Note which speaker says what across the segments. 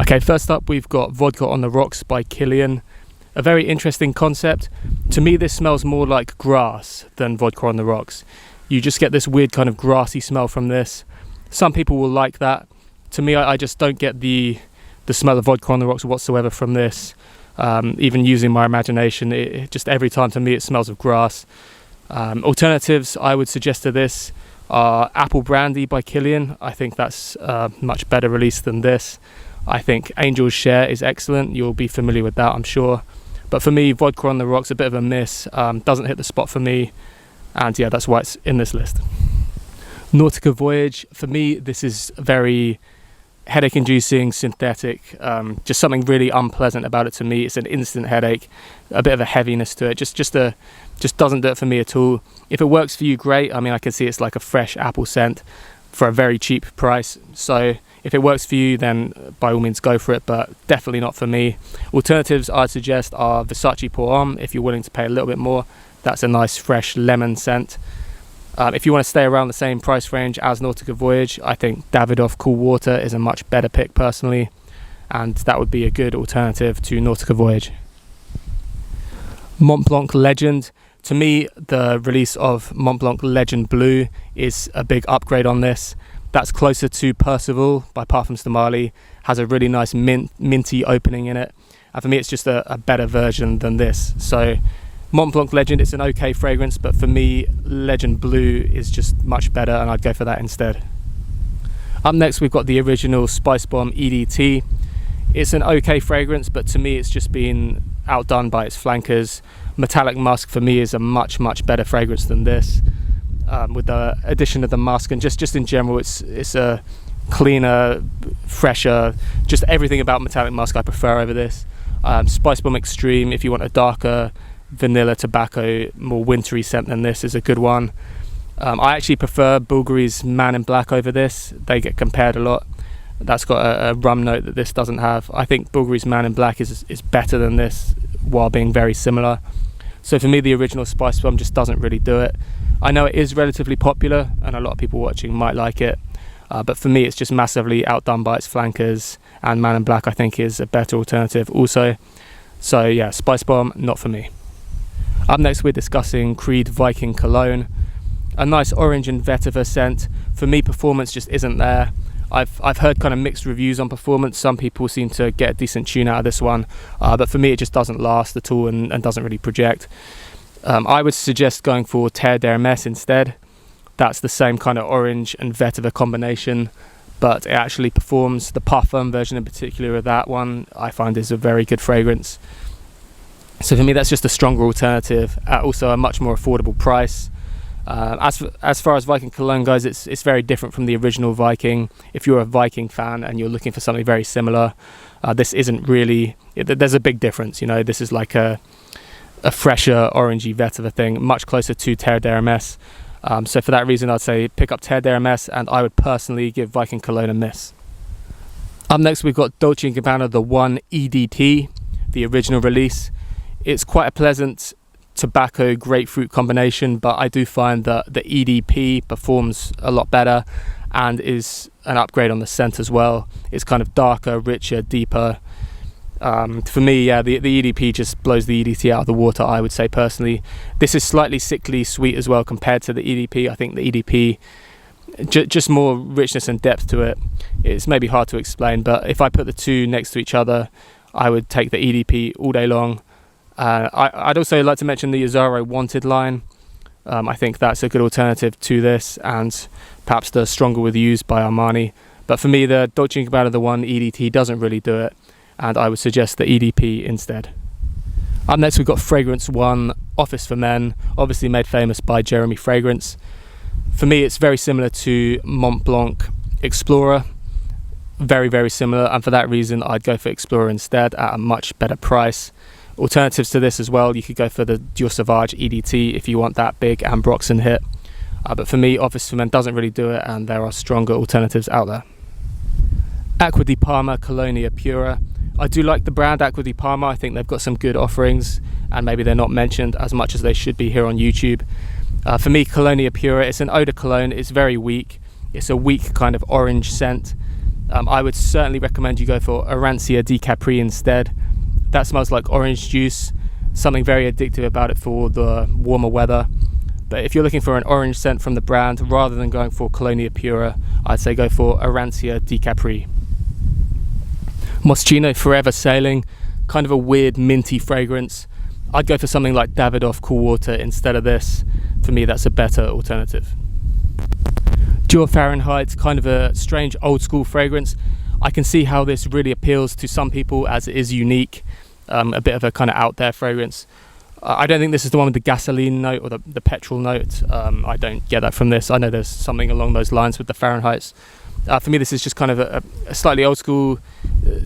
Speaker 1: Okay, first up we've got Vodka on the Rocks by Kilian. A very interesting concept. To me this smells more like grass than Vodka on the Rocks. You just get this weird kind of grassy smell from this. Some people will like that. To me, I just don't get the smell of Vodka on the Rocks whatsoever from this. Even using my imagination, it just every time to me it smells of grass. Alternatives I would suggest to this are Apple Brandy by Kilian. I think that's a much better release than this. I think Angel's Share is excellent. You'll be familiar with that, I'm sure. But for me, Vodka on the Rocks, a bit of a miss. Doesn't hit the spot for me. And yeah, that's why it's in this list. Nautica Voyage, for me, this is very headache-inducing, synthetic, just something really unpleasant about it to me. It's an instant headache, a bit of a heaviness to it. Just doesn't do it for me at all. If it works for you, great. I mean, I can see it's like a fresh apple scent for a very cheap price. So if it works for you, then by all means go for it, but definitely not for me. Alternatives I'd suggest are Versace Pour Homme, if you're willing to pay a little bit more. That's a nice fresh lemon scent. If you want to stay around the same price range as Nautica Voyage, I think Davidoff Cool Water is a much better pick personally, and that would be a good alternative to Nautica Voyage. Mont Blanc Legend. To me, the release of Mont Blanc Legend Blue is a big upgrade on this. That's closer to Percival by Parfums de Marly, has a really nice minty opening in it, and for me it's just a better version than this. So Mont Blanc Legend, it's an okay fragrance, but for me Legend Blue is just much better and I'd go for that instead. Up next we've got the original Spicebomb EDT. It's an okay fragrance, but to me it's just been outdone by its flankers. Metallic Musk for me is a much better fragrance than this, with the addition of the musk, and just in general it's a cleaner, fresher, just everything about Metallic Musk I prefer over this. Spicebomb Extreme, if you want a darker vanilla tobacco, more wintry scent than this, is a good one. I actually prefer Bulgari's Man in Black over this. They get compared a lot. That's got a rum note that this doesn't have. I think Bulgari's Man in Black is better than this while being very similar. So for me the original Spicebomb just doesn't really do it. I know it is relatively popular and a lot of people watching might like it, but for me it's just massively outdone by its flankers, and Man in Black I think is a better alternative also. So yeah, Spicebomb, not for me. Up next we're discussing Creed Viking Cologne. A nice orange and vetiver scent. For me performance just isn't there. I've heard kind of mixed reviews on performance. Some people seem to get a decent tune out of this one, but for me it just doesn't last at all and doesn't really project. I would suggest going for Terre d'Hermès instead. That's the same kind of orange and vetiver combination, but it actually performs. The Parfum version in particular of that one I find is a very good fragrance. So for me that's just a stronger alternative at also a much more affordable price. As far as Viking Cologne goes, it's very different from the original Viking. If you're a Viking fan and you're looking for something very similar, this isn't really, there's a big difference, you know. This is like a fresher orangey vetiver thing, much closer to Terre d'Hermès. So for that reason I'd say pick up Terre d'Hermès, and I would personally give Viking Cologne a miss. Up next we've got Dolce Gabbana The One EDT, the original release. It's quite a pleasant tobacco grapefruit combination, but I do find that the EDP performs a lot better and is an upgrade on the scent as well. It's kind of darker, richer, deeper. For me, yeah, the EDP just blows the EDT out of the water, I would say personally. This is slightly sickly sweet as well compared to the EDP. I think the EDP just more richness and depth to it. It's maybe hard to explain, but if I put the two next to each other, I would take the EDP all day long. I'd also like to mention the Azzaro Wanted line. I think that's a good alternative to this, and perhaps the Stronger With You's by Armani. But for me, the Dolce & Gabbana The One EDT doesn't really do it, and I would suggest the EDP instead. Up next, we've got Fragrance One Office for Men, obviously made famous by Jeremy Fragrance. For me, it's very similar to Mont Blanc Explorer. Very similar, and for that reason, I'd go for Explorer instead at a much better price. Alternatives to this as well, you could go for the Dior Sauvage EDT if you want that big Ambroxan hit. But for me, Office for Men doesn't really do it, and there are stronger alternatives out there. Acqua di Parma Colonia Pura. I do like the brand Acqua di Parma. I think they've got some good offerings, and maybe they're not mentioned as much as they should be here on YouTube. For me, Colonia Pura, it's an eau de cologne. It's very weak. It's a weak kind of orange scent. I would certainly recommend you go for Arancia Di Capri instead. That smells like orange juice, something very addictive about it for the warmer weather. But if you're looking for an orange scent from the brand, rather than going for Colonia Pura, I'd say go for Arancia Di Capri. Moschino Forever Sailing, kind of a weird minty fragrance. I'd go for something like Davidoff Cool Water instead of this. For me, that's a better alternative. Dior Fahrenheit, kind of a strange old school fragrance. I can see how this really appeals to some people as it is unique, a bit of a kind of out there fragrance. I don't think this is the one with the gasoline note or the petrol note. I don't get that from this. I know there's something along those lines with the Fahrenheits. For me, this is just kind of a slightly old school,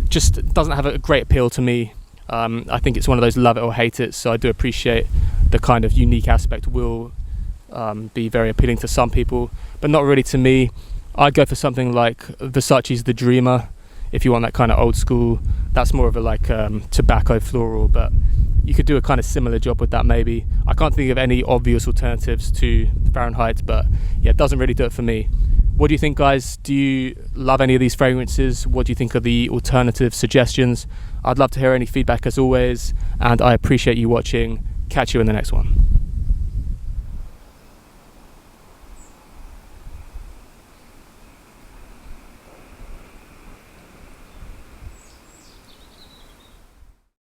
Speaker 1: just doesn't have a great appeal to me. I think it's one of those love it or hate it, so I do appreciate the kind of unique aspect will be very appealing to some people, but not really to me. I'd go for something like Versace's The Dreamer, if you want that kind of old school. That's more of a like tobacco floral, but you could do a kind of similar job with that maybe. I can't think of any obvious alternatives to Fahrenheit, but yeah, it doesn't really do it for me. What do you think, guys? Do you love any of these fragrances? What do you think of the alternative suggestions? I'd love to hear any feedback as always, and I appreciate you watching. Catch you in the next one.